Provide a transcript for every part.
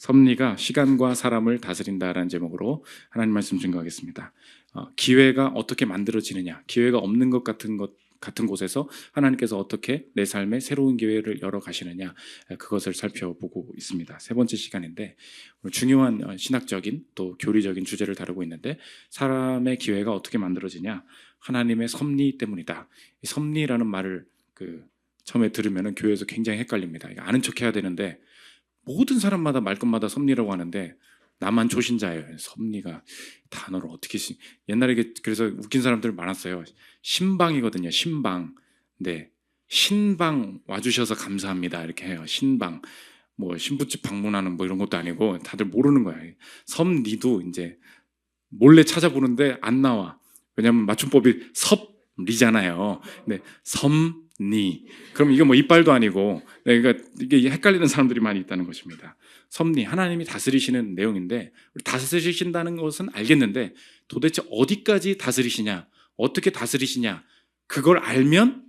섭리가 시간과 사람을 다스린다라는 제목으로 하나님 말씀 증거하겠습니다. 기회가 어떻게 만들어지느냐, 기회가 없는 것 같은 곳에서 하나님께서 어떻게 내 삶에 새로운 기회를 열어 가시느냐, 그것을 살펴보고 있습니다. 세 번째 시간인데 중요한 신학적인 또 교리적인 주제를 다루고 있는데, 사람의 기회가 어떻게 만들어지냐, 하나님의 섭리 때문이다. 이 섭리라는 말을 처음에 들으면 교회에서 굉장히 헷갈립니다. 아는 척 해야 되는데 모든 사람마다 말끝마다 섭리라고 하는데 나만 초신자예요. 섭리가 단어를 어떻게 옛날에 그래서 웃긴 사람들 많았어요. 신방이거든요. 신방. 네, 신방 와주셔서 감사합니다 이렇게 해요. 신방. 뭐 신부집 방문하는 뭐 이런 것도 아니고 다들 모르는 거야. 섭리도 이제 몰래 찾아보는데 안 나와. 왜냐하면 맞춤법이 섭리잖아요. 네, 섭리. 그럼 이게 뭐 이빨도 아니고, 그러니까 이게 헷갈리는 사람들이 많이 있다는 것입니다. 섭리, 하나님이 다스리시는 내용인데, 다스리신다는 것은 알겠는데 도대체 어디까지 다스리시냐, 어떻게 다스리시냐, 그걸 알면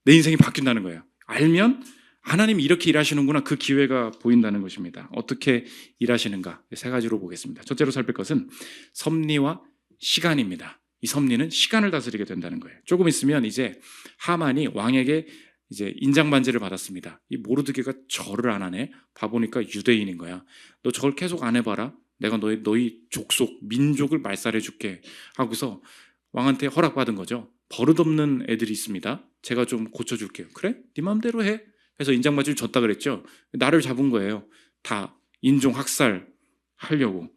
내 인생이 바뀐다는 거예요. 알면 하나님이 이렇게 일하시는구나, 그 기회가 보인다는 것입니다. 어떻게 일하시는가, 세 가지로 보겠습니다. 첫째로 살필 것은 섭리와 시간입니다. 이 섭리는 시간을 다스리게 된다는 거예요. 조금 있으면 이제 하만이 왕에게 이제 인장반지를 받았습니다. 이 모르드게가 절을 안 하네. 봐보니까 유대인인 거야. 너 절 계속 안 해봐라. 내가 너희 족속, 민족을 말살해 줄게 하고서 왕한테 허락받은 거죠. 버릇없는 애들이 있습니다. 제가 좀 고쳐줄게요. 그래? 네 마음대로 해. 그래서 인장반지를 줬다 그랬죠. 나를 잡은 거예요. 다 인종 학살 하려고.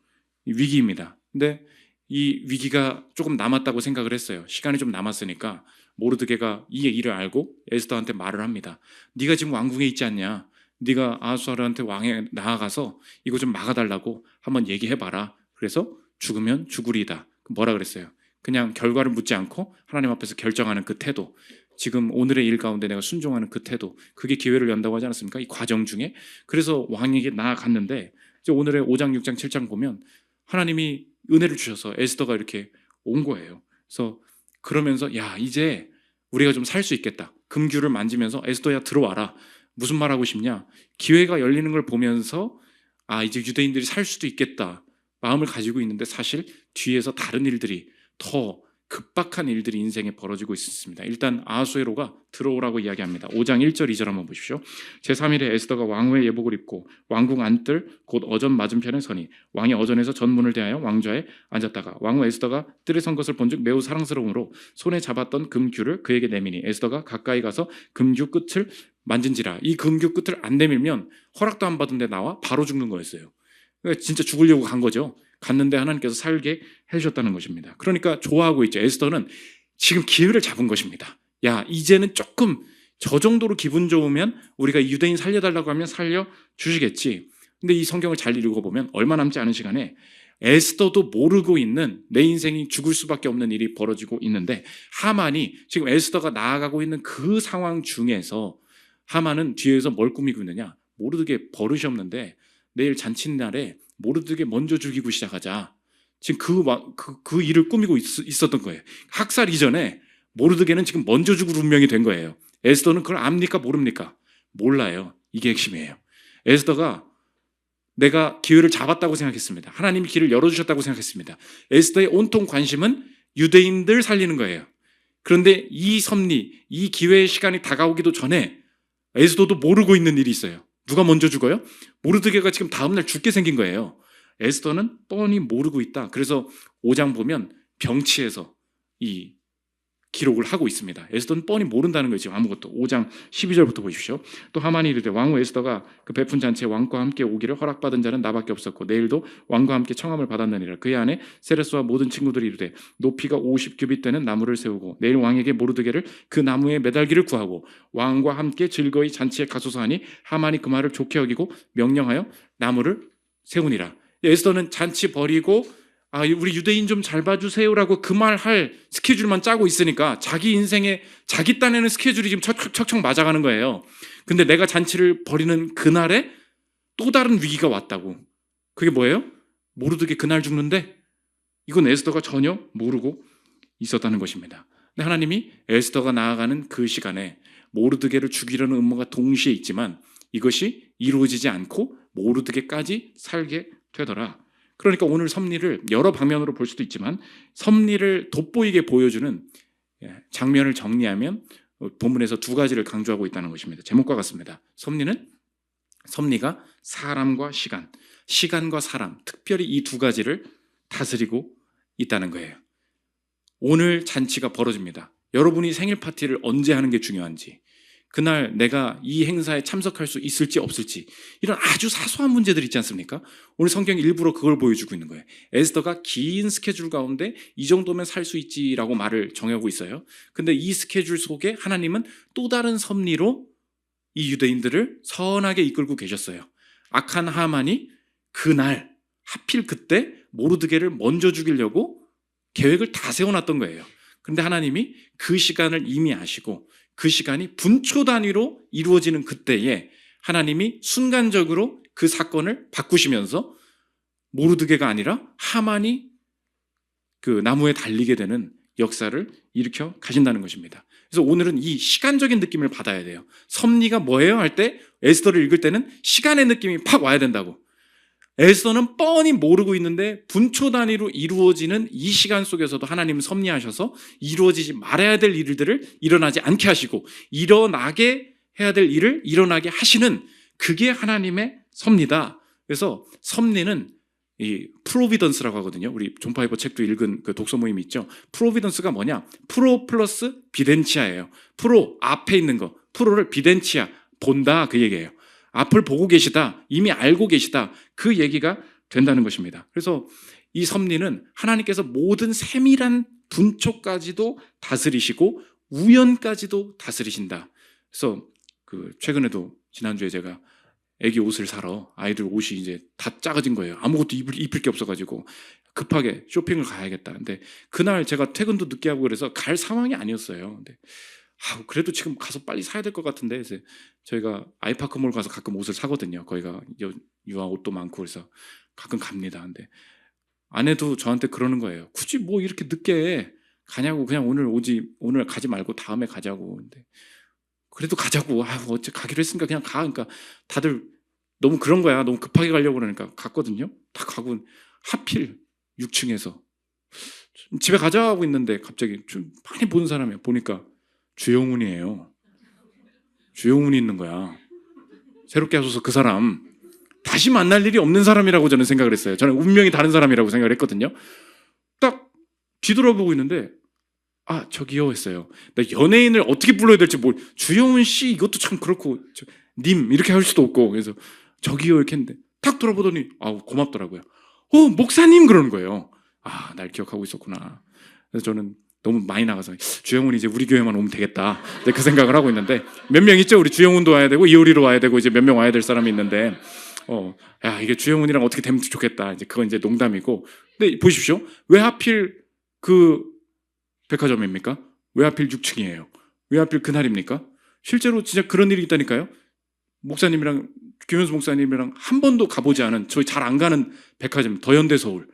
위기입니다. 근데 이 위기가 조금 남았다고 생각을 했어요. 시간이 좀 남았으니까 모르드게가 이 일을 알고 에스더한테 말을 합니다. 네가 지금 왕궁에 있지 않냐? 네가 아하수아르한테 왕에 나아가서 이거 좀 막아달라고 한번 얘기해봐라. 그래서 죽으면 죽으리다. 뭐라 그랬어요? 그냥 결과를 묻지 않고 하나님 앞에서 결정하는 그 태도, 지금 오늘의 일 가운데 내가 순종하는 그 태도, 그게 기회를 연다고 하지 않았습니까? 이 과정 중에. 그래서 왕에게 나아갔는데 이제 오늘의 5장, 6장, 7장 보면 하나님이 은혜를 주셔서 에스더가 이렇게 온 거예요. 그래서 그러면서 야, 이제 우리가 좀 살 수 있겠다. 금규를 만지면서 에스더야 들어와라. 무슨 말 하고 싶냐? 기회가 열리는 걸 보면서 이제 유대인들이 살 수도 있겠다 마음을 가지고 있는데, 사실 뒤에서 다른 일들이, 더 급박한 일들이 인생에 벌어지고 있습니다. 일단 아하수에로가 들어오라고 이야기합니다. 5장 1절 2절 한번 보십시오. 제3일에 에스더가 왕후의 예복을 입고 왕궁 안뜰 곧 어전 맞은편에 서니 왕이 어전에서 전문을 대하여 왕좌에 앉았다가 왕후 에스더가 뜰에 선 것을 본즉 매우 사랑스러움으로 손에 잡았던 금규를 그에게 내미니 에스더가 가까이 가서 금규 끝을 만진지라. 이 금규 끝을 안 내밀면 허락도 안 받은 데 나와 바로 죽는 거였어요. 그러니까 진짜 죽으려고 간 거죠. 갔는데 하나님께서 살게 해주셨다는 것입니다. 그러니까 좋아하고 있죠. 에스더는 지금 기회를 잡은 것입니다. 야, 이제는 조금 저 정도로 기분 좋으면 우리가 유대인 살려달라고 하면 살려주시겠지. 근데 이 성경을 잘 읽어보면 얼마 남지 않은 시간에 에스더도 모르고 있는 내 인생이 죽을 수밖에 없는 일이 벌어지고 있는데, 하만이 지금 에스더가 나아가고 있는 그 상황 중에서 하만은 뒤에서 뭘 꾸미고 있느냐? 모르드게 버릇이 없는데 내일 잔칫날에 모르드게 먼저 죽이고 시작하자. 지금 그 일을 꾸미고 있었던 거예요. 학살 이전에 모르드게는 지금 먼저 죽을 운명이 된 거예요. 에스더는 그걸 압니까? 모릅니까? 몰라요. 이게 핵심이에요. 에스더가 내가 기회를 잡았다고 생각했습니다. 하나님이 길을 열어주셨다고 생각했습니다. 에스더의 온통 관심은 유대인들 살리는 거예요. 그런데 이 섭리, 이 기회의 시간이 다가오기도 전에 에스더도 모르고 있는 일이 있어요. 누가 먼저 죽어요? 모르드게가 지금 다음날 죽게 생긴 거예요. 에스더는 뻔히 모르고 있다. 그래서 5장 보면 병치에서 이 기록을 하고 있습니다. 에스더는 뻔히 모른다는 거죠. 아무것도. 5장 12절부터 보십시오. 또 하만이 이르되 왕후 에스더가 그 베푼 잔치에 왕과 함께 오기를 허락받은 자는 나밖에 없었고 내일도 왕과 함께 청함을 받았느니라. 그의 아내 세레스와 모든 친구들이 이르되 높이가 50규빗 되는 나무를 세우고 내일 왕에게 모르드게를 그 나무에 매달기를 구하고 왕과 함께 즐거이 잔치에 가소서 하니 하만이 그 말을 좋게 여기고 명령하여 나무를 세우니라. 에스더는 잔치 버리고 우리 유대인 좀 잘 봐주세요라고 그 말 할 스케줄만 짜고 있으니까 자기 인생에 자기 딴에는 스케줄이 지금 척척 맞아가는 거예요. 근데 내가 잔치를 벌이는 그날에 또 다른 위기가 왔다고. 그게 뭐예요? 모르드게 그날 죽는데 이건 에스더가 전혀 모르고 있었다는 것입니다. 근데 하나님이 에스더가 나아가는 그 시간에 모르드게를 죽이려는 음모가 동시에 있지만 이것이 이루어지지 않고 모르드게까지 살게 되더라. 그러니까 오늘 섭리를 여러 방면으로 볼 수도 있지만 섭리를 돋보이게 보여주는 장면을 정리하면 본문에서 두 가지를 강조하고 있다는 것입니다. 제목과 같습니다. 섭리가 사람과 시간과 사람, 특별히 이 두 가지를 다스리고 있다는 거예요. 오늘 잔치가 벌어집니다. 여러분이 생일 파티를 언제 하는 게 중요한지, 그날 내가 이 행사에 참석할 수 있을지 없을지, 이런 아주 사소한 문제들 있지 않습니까? 오늘 성경이 일부러 그걸 보여주고 있는 거예요. 에스더가 긴 스케줄 가운데 이 정도면 살 수 있지라고 말을 정하고 있어요. 근데 이 스케줄 속에 하나님은 또 다른 섭리로 이 유대인들을 선하게 이끌고 계셨어요. 악한 하만이 그날 하필 그때 모르드게를 먼저 죽이려고 계획을 다 세워놨던 거예요. 그런데 하나님이 그 시간을 이미 아시고 그 시간이 분초 단위로 이루어지는 그때에 하나님이 순간적으로 그 사건을 바꾸시면서 모르드게가 아니라 하만이 그 나무에 달리게 되는 역사를 일으켜 가신다는 것입니다. 그래서 오늘은 이 시간적인 느낌을 받아야 돼요. 섭리가 뭐예요? 할 때 에스더를 읽을 때는 시간의 느낌이 팍 와야 된다고. 에스더는 뻔히 모르고 있는데 분초 단위로 이루어지는 이 시간 속에서도 하나님은 섭리하셔서 이루어지지 말아야 될 일들을 일어나지 않게 하시고 일어나게 해야 될 일을 일어나게 하시는, 그게 하나님의 섭리다. 그래서 섭리는 이 프로비던스라고 하거든요. 우리 존 파이버 책도 읽은 그 독서 모임이 있죠. 프로비던스가 뭐냐? 프로 플러스 비덴치아예요. 프로, 앞에 있는 거. 프로를 비덴치아, 본다, 그 얘기예요. 앞을 보고 계시다, 이미 알고 계시다, 그 얘기가 된다는 것입니다. 그래서 이 섭리는 하나님께서 모든 세밀한 분초까지도 다스리시고 우연까지도 다스리신다. 그래서 그 최근에도 지난주에 제가 애기 옷을 사러, 아이들 옷이 이제 다 작아진 거예요. 아무것도 입을 게 없어가지고 급하게 쇼핑을 가야겠다. 근데 그날 제가 퇴근도 늦게 하고 그래서 갈 상황이 아니었어요. 근데 그래도 지금 가서 빨리 사야 될 것 같은데, 그래서 저희가 아이파크몰 가서 가끔 옷을 사거든요. 거기가 유아 옷도 많고 그래서 가끔 갑니다. 근데 아내도 저한테 그러는 거예요. 굳이 뭐 이렇게 늦게 가냐고, 그냥 오늘 가지 말고 다음에 가자고. 근데 그래도 가자고. 어째 가기로 했으니까 그냥 가. 그러니까 다들 너무 그런 거야. 너무 급하게 가려고 그러니까 갔거든요. 다 가고 하필 6층에서 집에 가자 하고 있는데 갑자기 좀 많이 보는 사람이에요. 보니까 주영훈이에요. 주영훈이 있는 거야. 새롭게 하소서 그 사람 다시 만날 일이 없는 사람이라고 저는 생각을 했어요. 저는 운명이 다른 사람이라고 생각을 했거든요. 딱 뒤돌아보고 있는데 저기요 했어요. 나 연예인을 어떻게 불러야 될지 주영훈 씨 이것도 참 그렇고 님 이렇게 할 수도 없고, 그래서 저기요 이렇게 했는데 탁 돌아보더니 고맙더라고요. 목사님 그러는 거예요. 날 기억하고 있었구나. 그래서 저는 너무 많이 나가서 주영훈이 이제 우리 교회만 오면 되겠다, 그 생각을 하고 있는데, 몇 명 있죠? 우리 주영훈도 와야 되고 이효리로 와야 되고 이제 몇 명 와야 될 사람이 있는데 이게 주영훈이랑 어떻게 되면 좋겠다. 이제 그건 이제 농담이고. 근데 보십시오. 왜 하필 그 백화점입니까? 왜 하필 6층이에요? 왜 하필 그날입니까? 실제로 진짜 그런 일이 있다니까요. 목사님이랑 김현수 목사님이랑 한 번도 가보지 않은, 저희 잘 안 가는 백화점, 더현대 서울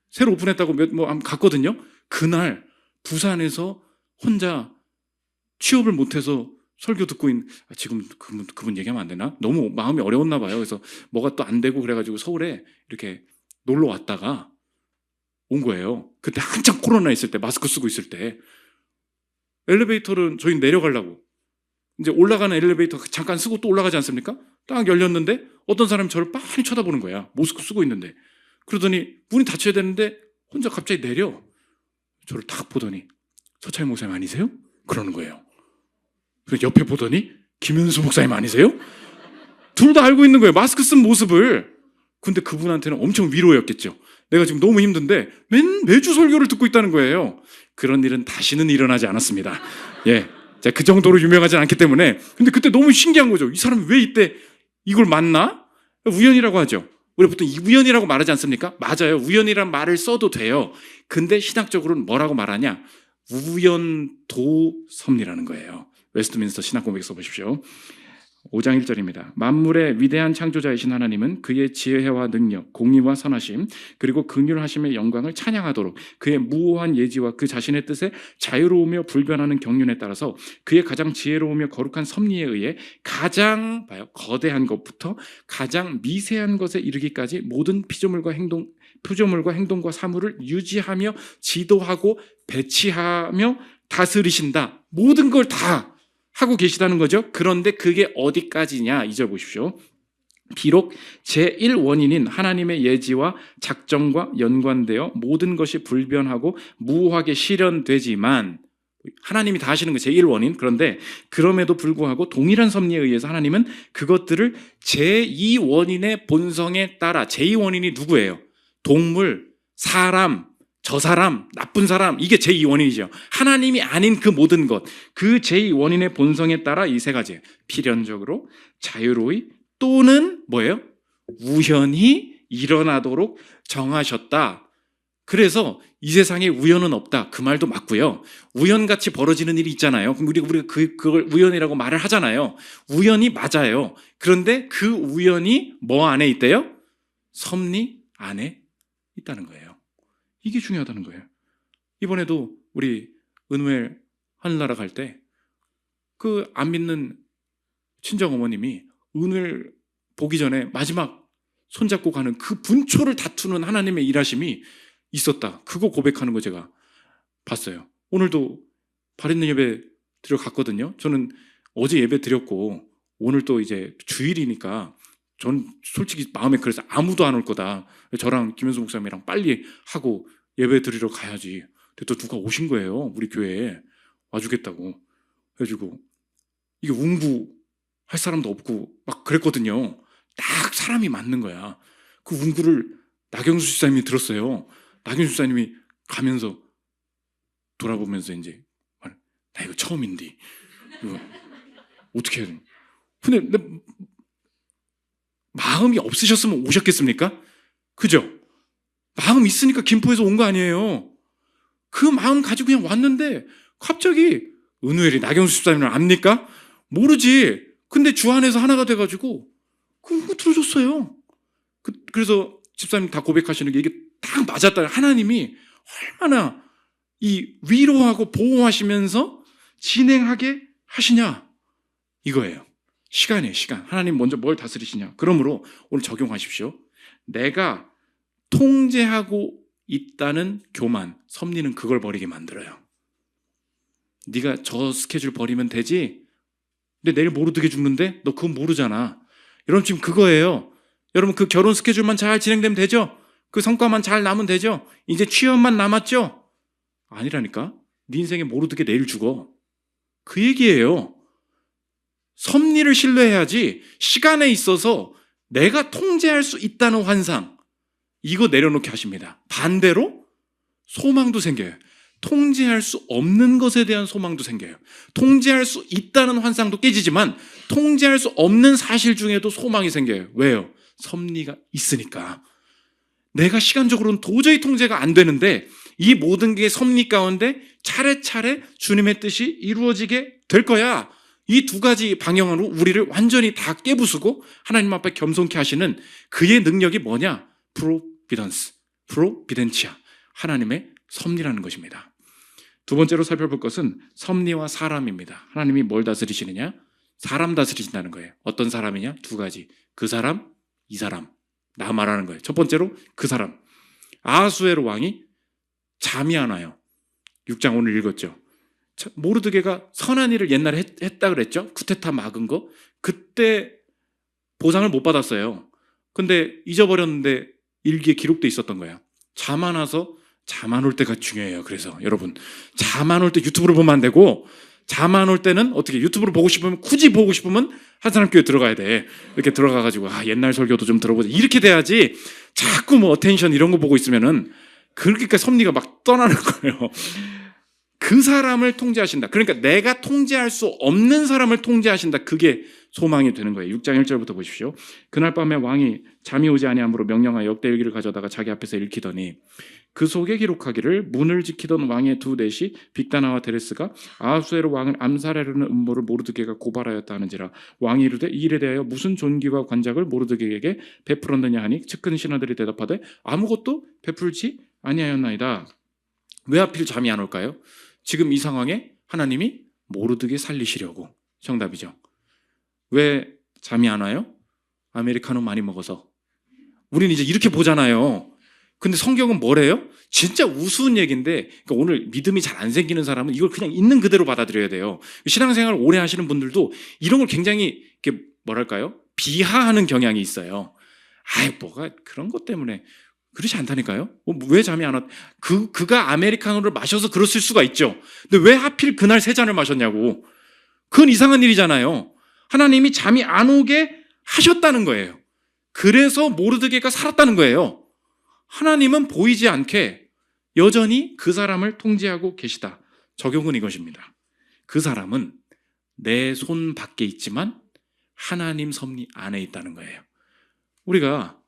새로 오픈했다고 한번 갔거든요. 그날 부산에서 혼자 취업을 못해서 설교 듣고 있는, 지금 그분 얘기하면 안 되나? 너무 마음이 어려웠나 봐요. 그래서 뭐가 또 안 되고 그래가지고 서울에 이렇게 놀러 왔다가 온 거예요. 그때 한참 코로나 있을 때, 마스크 쓰고 있을 때. 엘리베이터는 저희 내려가려고 이제 올라가는 엘리베이터 잠깐 쓰고 또 올라가지 않습니까? 딱 열렸는데 어떤 사람이 저를 빤히 쳐다보는 거야. 마스크 쓰고 있는데. 그러더니 문이 닫혀야 되는데 혼자 갑자기 내려 저를 딱 보더니 서차희 목사님 아니세요? 그러는 거예요. 그래서 옆에 보더니 김현수 목사님 아니세요? 둘 다 알고 있는 거예요. 마스크 쓴 모습을. 근데 그분한테는 엄청 위로였겠죠. 내가 지금 너무 힘든데 매주 설교를 듣고 있다는 거예요. 그런 일은 다시는 일어나지 않았습니다. 제가 그 정도로 유명하지 않기 때문에. 근데 그때 너무 신기한 거죠. 이 사람이 왜 이때 이걸 만나? 우연이라고 하죠. 우리 보통 우연이라고 말하지 않습니까? 맞아요. 우연이란 말을 써도 돼요. 근데 신학적으로는 뭐라고 말하냐? 우연도 섭리라는 거예요. 웨스트민스터 신학공백 써보십시오. 5장 1절입니다. 만물의 위대한 창조자이신 하나님은 그의 지혜와 능력, 공의와 선하심, 그리고 긍휼하심의 영광을 찬양하도록 그의 무오한 예지와 그 자신의 뜻에 자유로우며 불변하는 경륜에 따라서 그의 가장 지혜로우며 거룩한 섭리에 의해 가장 거대한 것부터 가장 미세한 것에 이르기까지 모든 피조물과 행동과 사물을 유지하며 지도하고 배치하며 다스리신다. 모든 걸 다 하고 계시다는 거죠. 그런데 그게 어디까지냐? 2절 보십시오. 비록 제1원인인 하나님의 예지와 작정과 연관되어 모든 것이 불변하고 무오하게 실현되지만, 하나님이 다 하시는 거 제1원인. 그런데 그럼에도 불구하고 동일한 섭리에 의해서 하나님은 그것들을 제2원인의 본성에 따라, 제2원인이 누구예요? 동물, 사람, 저 사람, 나쁜 사람, 이게 제2원인이죠. 하나님이 아닌 그 모든 것, 그 제2원인의 본성에 따라 이 세 가지, 필연적으로, 자유로이, 또는 뭐예요? 우연히 일어나도록 정하셨다. 그래서 이 세상에 우연은 없다. 그 말도 맞고요. 우연같이 벌어지는 일이 있잖아요. 그럼 우리가 그걸 우연이라고 말을 하잖아요. 우연이 맞아요. 그런데 그 우연이 뭐 안에 있대요? 섭리 안에 있다는 거예요. 이게 중요하다는 거예요. 이번에도 우리 은우엘 하늘나라 갈 때 그 안 믿는 친정 어머님이 은우엘 보기 전에 마지막 손잡고 가는 그 분초를 다투는 하나님의 일하심이 있었다. 그거 고백하는 거 제가 봤어요. 오늘도 발있는 예배 드려갔거든요. 저는 어제 예배 드렸고 오늘 또 이제 주일이니까 전 솔직히 마음에 그래서 아무도 안 올 거다. 저랑 김현수 목사님이랑 빨리 하고 예배 드리러 가야지. 근데 또 누가 오신 거예요. 우리 교회에 와주겠다고. 그래가지고 이게 운구할 사람도 없고 막 그랬거든요. 딱 사람이 맞는 거야. 그 운구를 나경수 집사님이 들었어요. 나경수 집사님이 가면서 돌아보면서 이제 나 이거 처음인데 이거 어떻게 해야 되나. 근데 마음이 없으셨으면 오셨겠습니까? 그죠? 마음 있으니까 김포에서 온 거 아니에요. 그 마음 가지고 그냥 왔는데 갑자기 은우엘이 나경수 집사님을 압니까? 모르지. 근데 주 안에서 하나가 돼가지고 그거 들어줬어요. 그래서 집사님 다 고백하시는 게 이게 딱 맞았다. 하나님이 얼마나 이 위로하고 보호하시면서 진행하게 하시냐 이거예요. 시간이에요. 시간. 하나님 먼저 뭘 다스리시냐. 그러므로 오늘 적용하십시오. 내가 통제하고 있다는 교만, 섭리는 그걸 버리게 만들어요. 네가 저 스케줄 버리면 되지? 근데 내일 모르드게 죽는데? 너 그건 모르잖아. 여러분 지금 그거예요. 여러분 그 결혼 스케줄만 잘 진행되면 되죠? 그 성과만 잘 나면 되죠? 이제 취업만 남았죠? 아니라니까. 네 인생에 모르드게 내일 죽어. 그 얘기예요. 섭리를 신뢰해야지. 시간에 있어서 내가 통제할 수 있다는 환상, 이거 내려놓게 하십니다. 반대로 소망도 생겨요. 통제할 수 없는 것에 대한 소망도 생겨요. 통제할 수 있다는 환상도 깨지지만 통제할 수 없는 사실 중에도 소망이 생겨요. 왜요? 섭리가 있으니까. 내가 시간적으로는 도저히 통제가 안 되는데 이 모든 게 섭리 가운데 차례차례 주님의 뜻이 이루어지게 될 거야. 이 두 가지 방향으로 우리를 완전히 다 깨부수고 하나님 앞에 겸손케 하시는 그의 능력이 뭐냐? 프로비덴치아, 하나님의 섭리라는 것입니다. 두 번째로 살펴볼 것은 섭리와 사람입니다. 하나님이 뭘 다스리시느냐? 사람 다스리신다는 거예요. 어떤 사람이냐? 두 가지. 그 사람, 이 사람. 나 말하는 거예요. 첫 번째로 그 사람. 아하수에로 왕이 잠이 안 와요. 6장 오늘 읽었죠. 모르드게가 선한 일을 옛날에 했다 그랬죠. 쿠데타 막은 거. 그때 보상을 못 받았어요. 근데 잊어버렸는데 일기에 기록돼 있었던 거예요. 잠 안 와서 잠 안 올 때가 중요해요. 그래서 여러분 잠 안 올 때 유튜브를 보면 안 되고, 잠 안 올 때는 어떻게 유튜브를 보고 싶으면, 굳이 보고 싶으면 한사람교회 들어가야 돼. 이렇게 들어가가지고 옛날 설교도 좀 들어보자. 이렇게 돼야지. 자꾸 뭐 어텐션 이런 거 보고 있으면은 그렇게까지 섭리가 막 떠나는 거예요. 그 사람을 통제하신다. 그러니까 내가 통제할 수 없는 사람을 통제하신다. 그게 소망이 되는 거예요. 6장 1절부터 보십시오. 그날 밤에 왕이 잠이 오지 아니하므로 명령하여 역대일기를 가져다가 자기 앞에서 읽히더니 그 속에 기록하기를 문을 지키던 왕의 두 넷이 빅다나와 데레스가 아하수에로 왕을 암살하려는 음모를 모르드게가 고발하였다 하는지라. 왕이 이르되 이 일에 대하여 무슨 존귀와 관작을 모르드게에게 베풀었느냐 하니 측근 신하들이 대답하되 아무것도 베풀지 아니하였나이다. 왜 하필 잠이 안 올까요? 지금 이 상황에 하나님이 모르드게 살리시려고. 정답이죠. 왜 잠이 안 와요? 아메리카노 많이 먹어서. 우리는 이제 이렇게 보잖아요. 근데 성경은 뭐래요? 진짜 우스운 얘기인데, 그러니까 오늘 믿음이 잘 안 생기는 사람은 이걸 그냥 있는 그대로 받아들여야 돼요. 신앙생활 오래 하시는 분들도 이런 걸 굉장히 이렇게 뭐랄까요? 비하하는 경향이 있어요. 아이, 뭐가 그런 것 때문에. 그렇지 않다니까요? 왜 잠이 안 왔? 그가 아메리카노를 마셔서 그랬을 수가 있죠. 근데 왜 하필 그날 세 잔을 마셨냐고. 그건 이상한 일이잖아요. 하나님이 잠이 안 오게 하셨다는 거예요. 그래서 모르드게가 살았다는 거예요. 하나님은 보이지 않게 여전히 그 사람을 통제하고 계시다. 적용은 이것입니다. 그 사람은 내 손 밖에 있지만 하나님 섭리 안에 있다는 거예요. 우리가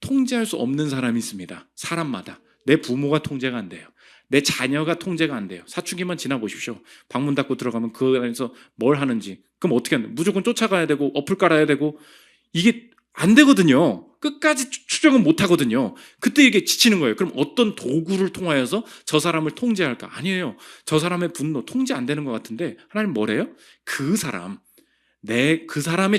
통제할 수 없는 사람이 있습니다. 사람마다. 내 부모가 통제가 안 돼요. 내 자녀가 통제가 안 돼요. 사춘기만 지나보십시오. 방문 닫고 들어가면 그 안에서 뭘 하는지. 그럼 어떻게 하는? 무조건 쫓아가야 되고 어플 깔아야 되고 이게 안 되거든요. 끝까지 추적은 못 하거든요. 그때 이게 지치는 거예요. 그럼 어떤 도구를 통하여서 저 사람을 통제할까? 아니에요. 저 사람의 분노 통제 안 되는 것 같은데 하나님 뭐래요? 그 사람의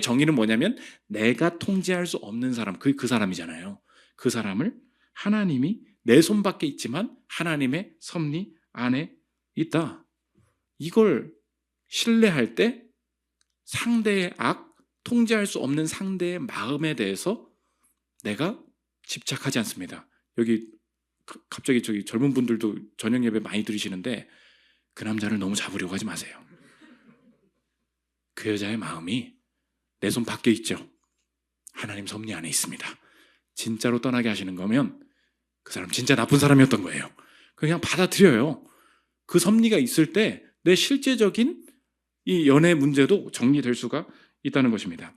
정의는 뭐냐면 내가 통제할 수 없는 사람, 그 사람이잖아요. 그 사람을 하나님이 내 손 밖에 있지만 하나님의 섭리 안에 있다. 이걸 신뢰할 때 상대의 악, 통제할 수 없는 상대의 마음에 대해서 내가 집착하지 않습니다. 여기 갑자기 저기 젊은 분들도 저녁 예배 많이 들으시는데 그 남자를 너무 잡으려고 하지 마세요. 그 여자의 마음이 내 손 밖에 있죠. 하나님 섭리 안에 있습니다. 진짜로 떠나게 하시는 거면 그 사람 진짜 나쁜 사람이었던 거예요. 그냥 받아들여요. 그 섭리가 있을 때 내 실제적인 이 연애 문제도 정리될 수가 있다는 것입니다.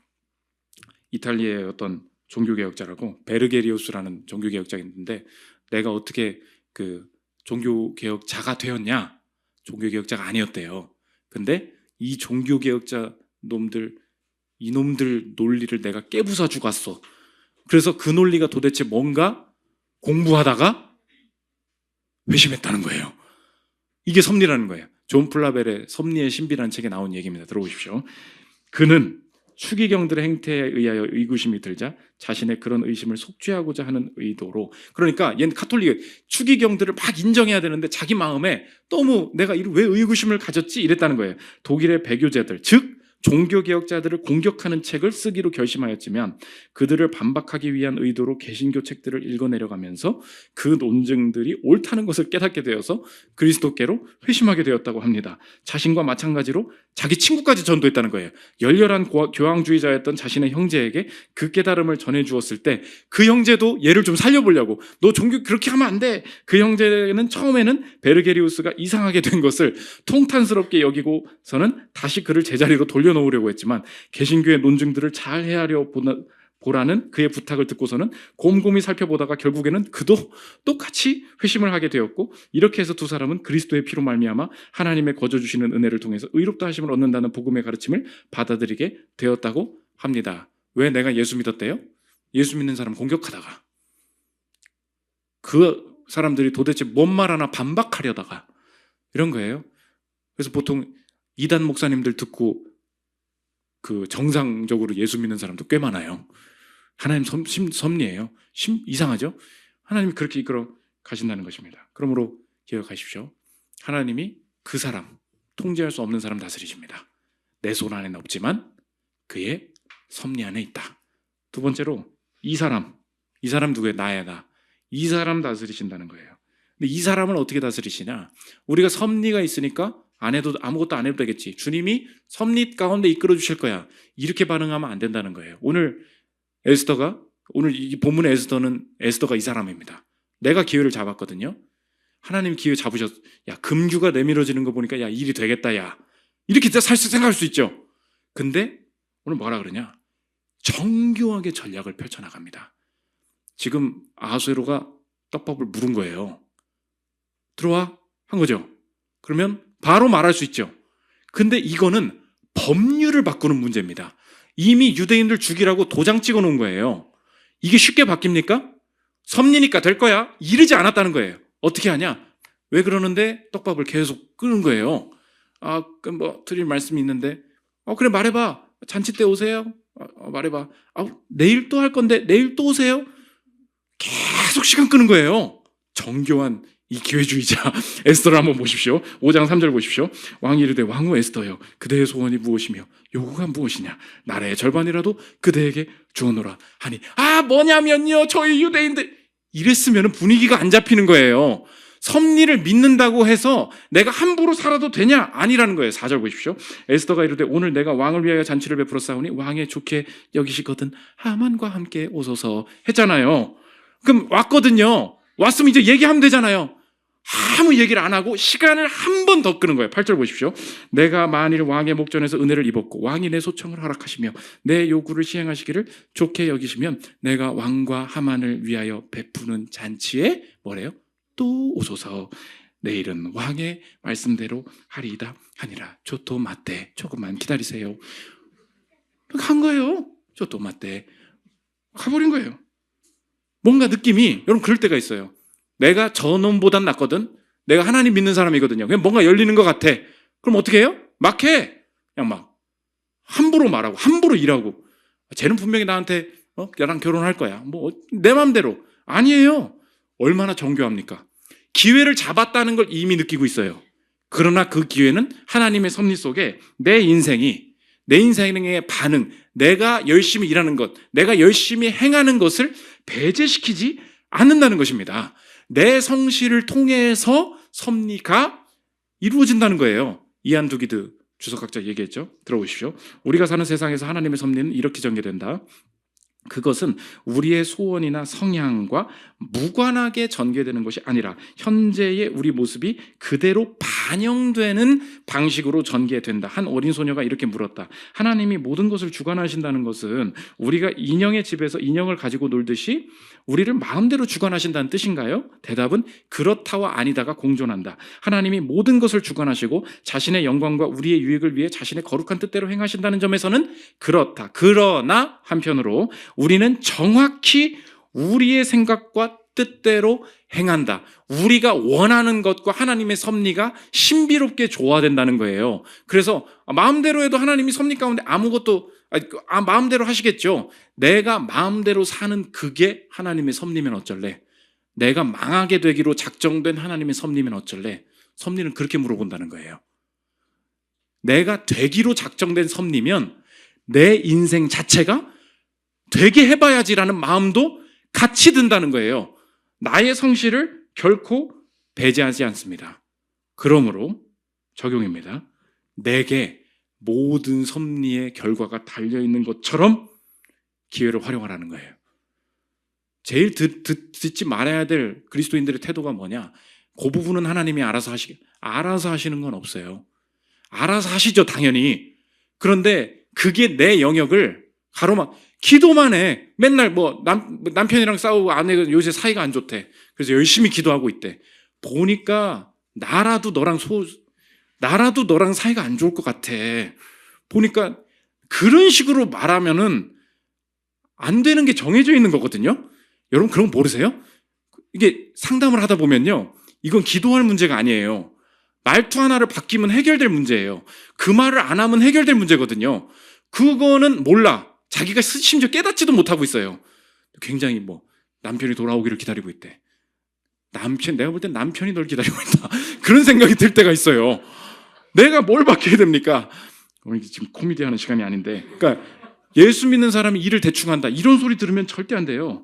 이탈리아의 어떤 종교개혁자라고 베르게리우스라는 종교개혁자가 있는데 내가 어떻게 그 종교개혁자가 되었냐? 종교개혁자가 아니었대요. 근데 이 종교개혁자 이놈들 논리를 내가 깨부숴 주었어. 그래서 그 논리가 도대체 뭔가 공부하다가 회심했다는 거예요. 이게 섭리라는 거예요. 존 플라벨의 섭리의 신비라는 책에 나온 얘기입니다. 들어보십시오. 그는 추기경들의 행태에 의하여 의구심이 들자 자신의 그런 의심을 속죄하고자 하는 의도로, 그러니까 얘는 카톨릭 추기경들을 막 인정해야 되는데 자기 마음에 너무 내가 왜 의구심을 가졌지 이랬다는 거예요. 독일의 배교자들, 즉 종교개혁자들을 공격하는 책을 쓰기로 결심하였지만 그들을 반박하기 위한 의도로 개신교 책들을 읽어내려가면서 그 논증들이 옳다는 것을 깨닫게 되어서 그리스도께로 회심하게 되었다고 합니다. 자신과 마찬가지로 자기 친구까지 전도했다는 거예요. 열렬한 교황주의자였던 자신의 형제에게 그 깨달음을 전해주었을 때 그 형제도 얘를 좀 살려보려고, 너 종교 그렇게 하면 안 돼. 그 형제는 처음에는 베르게리우스가 이상하게 된 것을 통탄스럽게 여기고서는 다시 그를 제자리로 돌려놓으려고 했지만 개신교의 논증들을 잘 헤아려 보라는 그의 부탁을 듣고서는 곰곰이 살펴보다가 결국에는 그도 똑같이 회심을 하게 되었고, 이렇게 해서 두 사람은 그리스도의 피로 말미암아 하나님의 거저 주시는 은혜를 통해서 의롭다 하심을 얻는다는 복음의 가르침을 받아들이게 되었다고 합니다. 왜 내가 예수 믿었대요? 예수 믿는 사람 공격하다가, 그 사람들이 도대체 뭔 말 하나 반박하려다가 이런 거예요. 그래서 보통 이단 목사님들 듣고 그 정상적으로 예수 믿는 사람도 꽤 많아요. 하나님 섭리예요. 이상하죠? 하나님이 그렇게 이끌어 가신다는 것입니다. 그러므로 기억하십시오. 하나님이 그 사람, 통제할 수 없는 사람 다스리십니다. 내 손 안에는 없지만 그의 섭리 안에 있다. 두 번째로 이 사람 누구예요? 나야 나. 이 사람 다스리신다는 거예요. 근데 이 사람을 어떻게 다스리시냐? 우리가 섭리가 있으니까 아무것도 안 해도 되겠지. 주님이 섭리 가운데 이끌어 주실 거야. 이렇게 반응하면 안 된다는 거예요. 오늘 이 본문의 에스더가 이 사람입니다. 내가 기회를 잡았거든요. 하나님 기회 잡으셨어. 야, 금규가 내밀어지는 거 보니까 야, 일이 되겠다, 야. 이렇게 생각할 수 있죠. 근데 오늘 뭐라 그러냐? 정교하게 전략을 펼쳐나갑니다. 지금 아하수에로가 떡밥을 물은 거예요. 들어와 한 거죠. 그러면 바로 말할 수 있죠. 근데 이거는 법률을 바꾸는 문제입니다. 이미 유대인들 죽이라고 도장 찍어 놓은 거예요. 이게 쉽게 바뀝니까? 섭리니까 될 거야 이러지 않았다는 거예요. 어떻게 하냐? 왜 그러는데 떡밥을 계속 끄는 거예요. 그럼 뭐 드릴 말씀이 있는데 그래 말해봐. 잔치 때 오세요. 말해봐. 내일 또 할 건데 내일 또 오세요. 계속 시간 끄는 거예요. 정교한 이 기회주의자 에스더를 한번 보십시오. 5장 3절 보십시오. 왕이 이르되 왕후 에스더여 그대의 소원이 무엇이며 요구가 무엇이냐 나라의 절반이라도 그대에게 주어노라 하니 뭐냐면요 저희 유대인들 이랬으면 분위기가 안 잡히는 거예요. 섭리를 믿는다고 해서 내가 함부로 살아도 되냐? 아니라는 거예요. 4절 보십시오. 에스더가 이르되 오늘 내가 왕을 위하여 잔치를 베풀었사오니 왕의 좋게 여기시거든 하만과 함께 오소서 했잖아요. 그럼 왔거든요. 왔으면 이제 얘기하면 되잖아요. 아무 얘기를 안 하고 시간을 한 번 더 끄는 거예요. 8절 보십시오. 내가 만일 왕의 목전에서 은혜를 입었고 왕이 내 소청을 허락하시며 내 요구를 시행하시기를 좋게 여기시면 내가 왕과 하만을 위하여 베푸는 잔치에 뭐래요? 또 오소서. 내일은 왕의 말씀대로 하리이다 하니라. 조토 맞대. 조금만 기다리세요. 간 거예요. 조토 맞대. 가버린 거예요. 뭔가 느낌이 여러분 그럴 때가 있어요. 내가 저놈보단 낫거든. 내가 하나님 믿는 사람이거든요. 그냥 뭔가 열리는 것 같아. 그럼 어떻게 해요? 막 해. 그냥 막 함부로 말하고 함부로 일하고. 쟤는 분명히 나한테 나랑 결혼할 거야. 내 맘대로. 아니에요. 얼마나 정교합니까? 기회를 잡았다는 걸 이미 느끼고 있어요. 그러나 그 기회는 하나님의 섭리 속에 내 인생의 반응, 내가 열심히 일하는 것, 내가 열심히 행하는 것을 배제시키지 않는다는 것입니다. 내 성실을 통해서 섭리가 이루어진다는 거예요. 이안 두기드 주석학자 얘기했죠. 들어보십시오. 우리가 사는 세상에서 하나님의 섭리는 이렇게 전개된다. 그것은 우리의 소원이나 성향과 무관하게 전개되는 것이 아니라 현재의 우리 모습이 그대로 반영되는 방식으로 전개된다. 한 어린 소녀가 이렇게 물었다. 하나님이 모든 것을 주관하신다는 것은 우리가 인형의 집에서 인형을 가지고 놀듯이 우리를 마음대로 주관하신다는 뜻인가요? 대답은 그렇다와 아니다가 공존한다. 하나님이 모든 것을 주관하시고 자신의 영광과 우리의 유익을 위해 자신의 거룩한 뜻대로 행하신다는 점에서는 그렇다. 그러나 한편으로 우리는 정확히 우리의 생각과 뜻대로 행한다. 우리가 원하는 것과 하나님의 섭리가 신비롭게 조화된다는 거예요. 그래서 마음대로 해도 하나님이 섭리 가운데 아무것도 마음대로 하시겠죠. 내가 마음대로 사는 그게 하나님의 섭리면 어쩔래? 내가 망하게 되기로 작정된 하나님의 섭리면 어쩔래? 섭리는 그렇게 물어본다는 거예요. 내가 되기로 작정된 섭리면 내 인생 자체가 되게 해봐야지라는 마음도 같이 든다는 거예요. 나의 성실을 결코 배제하지 않습니다. 그러므로 적용입니다. 내게 모든 섭리의 결과가 달려있는 것처럼 기회를 활용하라는 거예요. 제일 듣지 말아야 될 그리스도인들의 태도가 뭐냐? 그 부분은 하나님이 알아서 하시는 건 없어요. 알아서 하시죠, 당연히. 그런데 그게 내 영역을 가로막 기도만 해. 맨날 남편이랑 싸우고 아내가 요새 사이가 안 좋대. 그래서 열심히 기도하고 있대. 보니까 나라도 너랑 사이가 안 좋을 것 같아. 보니까 그런 식으로 말하면은 안 되는 게 정해져 있는 거거든요. 여러분 그런 거 모르세요? 이게 상담을 하다 보면요. 이건 기도할 문제가 아니에요. 말투 하나를 바뀌면 해결될 문제예요. 그 말을 안 하면 해결될 문제거든요. 그거는 몰라. 자기가 심지어 깨닫지도 못하고 있어요. 굉장히 남편이 돌아오기를 기다리고 있대. 내가 볼 땐 남편이 널 기다리고 있다. 그런 생각이 들 때가 있어요. 내가 뭘 바뀌어야 됩니까? 지금 코미디 하는 시간이 아닌데. 그러니까 예수 믿는 사람이 일을 대충 한다. 이런 소리 들으면 절대 안 돼요.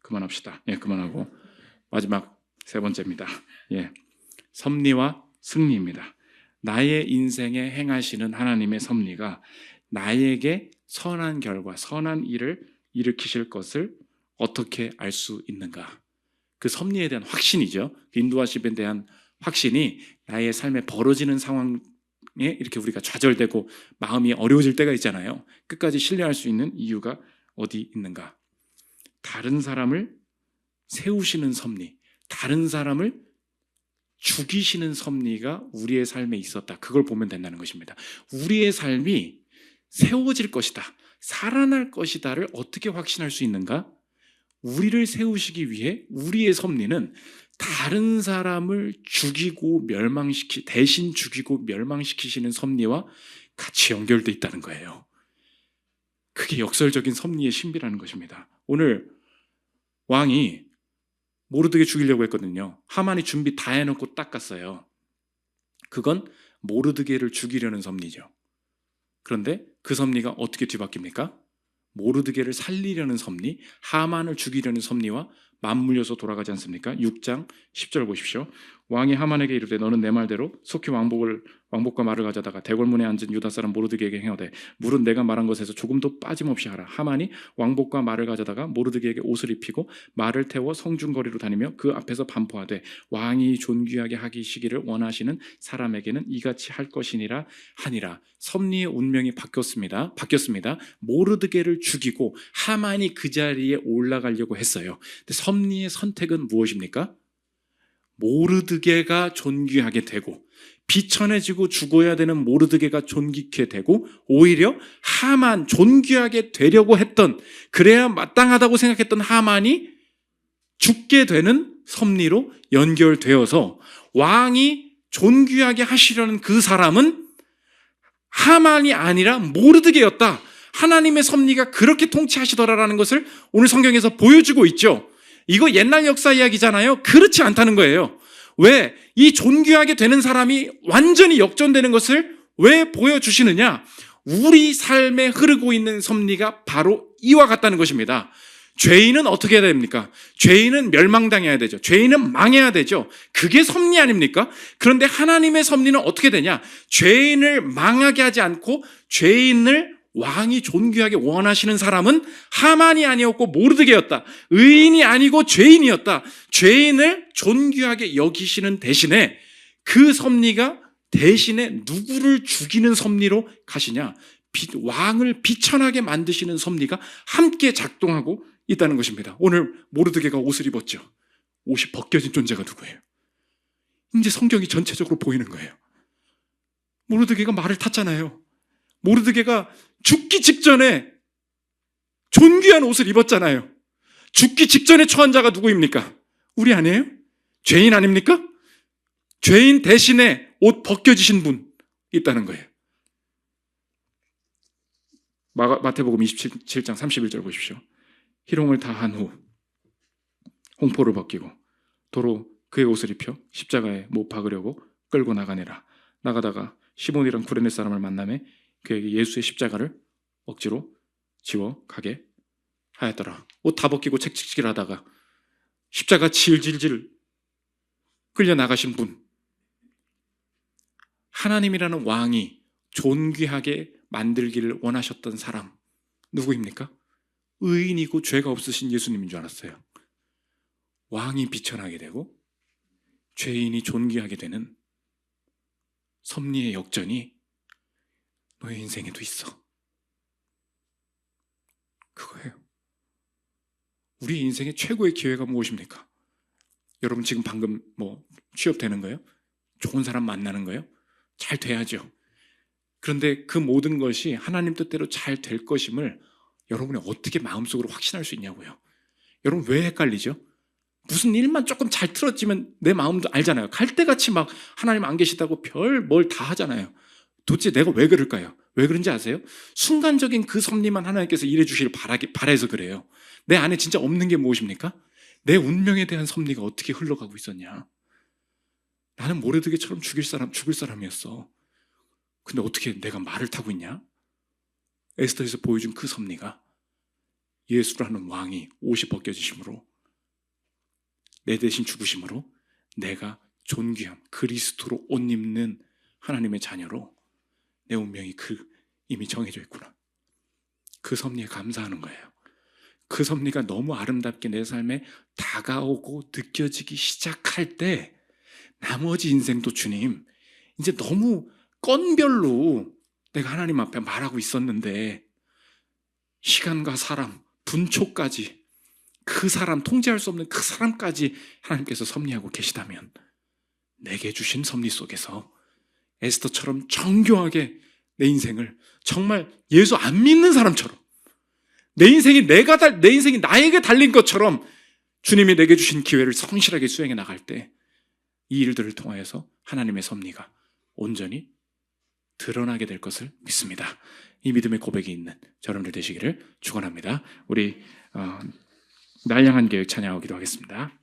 그만합시다. 그만하고. 마지막 세 번째입니다. 섭리와 승리입니다. 나의 인생에 행하시는 하나님의 섭리가 나에게 선한 결과, 선한 일을 일으키실 것을 어떻게 알 수 있는가? 그 섭리에 대한 확신이죠. 인도하심에 대한 확신이 나의 삶에 벌어지는 상황에 이렇게 우리가 좌절되고 마음이 어려워질 때가 있잖아요. 끝까지 신뢰할 수 있는 이유가 어디 있는가? 다른 사람을 세우시는 섭리, 다른 사람을 죽이시는 섭리가 우리의 삶에 있었다. 그걸 보면 된다는 것입니다. 우리의 삶이 세워질 것이다, 살아날 것이다를 어떻게 확신할 수 있는가? 우리를 세우시기 위해 우리의 섭리는 다른 사람을 죽이고 대신 죽이고 멸망시키시는 섭리와 같이 연결되어 있다는 거예요. 그게 역설적인 섭리의 신비라는 것입니다. 오늘 왕이 모르드게 죽이려고 했거든요. 하만이 준비 다 해놓고 딱 갔어요. 그건 모르드게를 죽이려는 섭리죠. 그런데 그 섭리가 어떻게 뒤바뀝니까? 모르드게를 살리려는 섭리, 하만을 죽이려는 섭리와 맞물려서 돌아가지 않습니까? 6장 10절 보십시오. 왕이 하만에게 이르되 너는 내 말대로 속히 왕복과 말을 가져다가 대궐문에 앉은 유다 사람 모르드게에게 행하되 물은 내가 말한 것에서 조금도 빠짐없이 하라. 하만이 왕복과 말을 가져다가 모르드게에게 옷을 입히고 말을 태워 성중거리로 다니며 그 앞에서 반포하되 왕이 존귀하게 하시기를 원하시는 사람에게는 이같이 할 것이니라 하니라. 섭리의 운명이 바뀌었습니다. 모르드게를 죽이고 하만이 그 자리에 올라가려고 했어요. 근데 섭리의 선택은 무엇입니까? 모르드게가 존귀하게 되고 비천해지고 죽어야 되는 모르드게가 존귀케 되고 오히려 하만, 존귀하게 되려고 했던, 그래야 마땅하다고 생각했던 하만이 죽게 되는 섭리로 연결되어서 왕이 존귀하게 하시려는 그 사람은 하만이 아니라 모르드게였다. 하나님의 섭리가 그렇게 통치하시더라라는 것을 오늘 성경에서 보여주고 있죠. 이거 옛날 역사 이야기잖아요. 그렇지 않다는 거예요. 왜? 이 존귀하게 되는 사람이 완전히 역전되는 것을 왜 보여주시느냐? 우리 삶에 흐르고 있는 섭리가 바로 이와 같다는 것입니다. 죄인은 어떻게 해야 됩니까? 죄인은 멸망당해야 되죠. 죄인은 망해야 되죠. 그게 섭리 아닙니까? 그런데 하나님의 섭리는 어떻게 되냐? 죄인을 망하게 하지 않고 죄인을 왕이 존귀하게 원하시는 사람은 하만이 아니었고 모르드게였다. 의인이 아니고 죄인이었다. 죄인을 존귀하게 여기시는 대신에 그 섭리가 대신에 누구를 죽이는 섭리로 가시냐? 왕을 비천하게 만드시는 섭리가 함께 작동하고 있다는 것입니다. 오늘 모르드게가 옷을 입었죠. 옷이 벗겨진 존재가 누구예요? 이제 성경이 전체적으로 보이는 거예요. 모르드게가 말을 탔잖아요. 모르드게가 죽기 직전에 존귀한 옷을 입었잖아요. 죽기 직전에 처한 자가 누구입니까? 우리 아니에요? 죄인 아닙니까? 죄인 대신에 옷 벗겨지신 분 있다는 거예요. 마태복음 27장 31절 보십시오. 희롱을 다 한 후 홍포를 벗기고 도로 그의 옷을 입혀 십자가에 못 박으려고 끌고 나가다가 시몬이랑 구레네 사람을 만나매 그에게 예수의 십자가를 억지로 지워 가게 하였더라. 옷 다 벗기고 책찍질 하다가 십자가 질질질 끌려 나가신 분, 하나님이라는 왕이 존귀하게 만들기를 원하셨던 사람 누구입니까? 의인이고 죄가 없으신 예수님인 줄 알았어요. 왕이 비천하게 되고 죄인이 존귀하게 되는 섭리의 역전이 너의 인생에도 있어. 그거예요. 우리 인생의 최고의 기회가 무엇입니까? 여러분 지금 방금 취업되는 거예요? 좋은 사람 만나는 거예요? 잘 돼야죠. 그런데 그 모든 것이 하나님 뜻대로 잘 될 것임을 여러분이 어떻게 마음속으로 확신할 수 있냐고요. 여러분 왜 헷갈리죠? 무슨 일만 조금 잘 틀어지면 내 마음도 알잖아요. 갈대같이 막 하나님 안 계시다고 별 뭘 다 하잖아요. 도대체 내가 왜 그럴까요? 왜 그런지 아세요? 순간적인 그 섭리만 하나님께서 일해 주시길 바라서 그래요. 내 안에 진짜 없는 게 무엇입니까? 내 운명에 대한 섭리가 어떻게 흘러가고 있었냐? 나는 모르드게처럼 죽을 사람이었어. 근데 어떻게 내가 말을 타고 있냐? 에스더에서 보여준 그 섭리가 예수라는 왕이 옷이 벗겨지심으로 내 대신 죽으심으로 내가 존귀함 그리스도로 옷 입는 하나님의 자녀로 내 운명이 이미 정해져 있구나. 그 섭리에 감사하는 거예요. 그 섭리가 너무 아름답게 내 삶에 다가오고 느껴지기 시작할 때 나머지 인생도 주님 이제 너무 건별로 내가 하나님 앞에 말하고 있었는데 시간과 사람, 분초까지 그 사람, 통제할 수 없는 그 사람까지 하나님께서 섭리하고 계시다면 내게 주신 섭리 속에서 에스더처럼 정교하게 내 인생을 정말 예수 안 믿는 사람처럼 내 인생이 나에게 달린 것처럼 주님이 내게 주신 기회를 성실하게 수행해 나갈 때 이 일들을 통하여서 하나님의 섭리가 온전히 드러나게 될 것을 믿습니다. 이 믿음의 고백이 있는 여러분들 되시기를 축원합니다. 우리 날 향한 계획 찬양하기도 하겠습니다.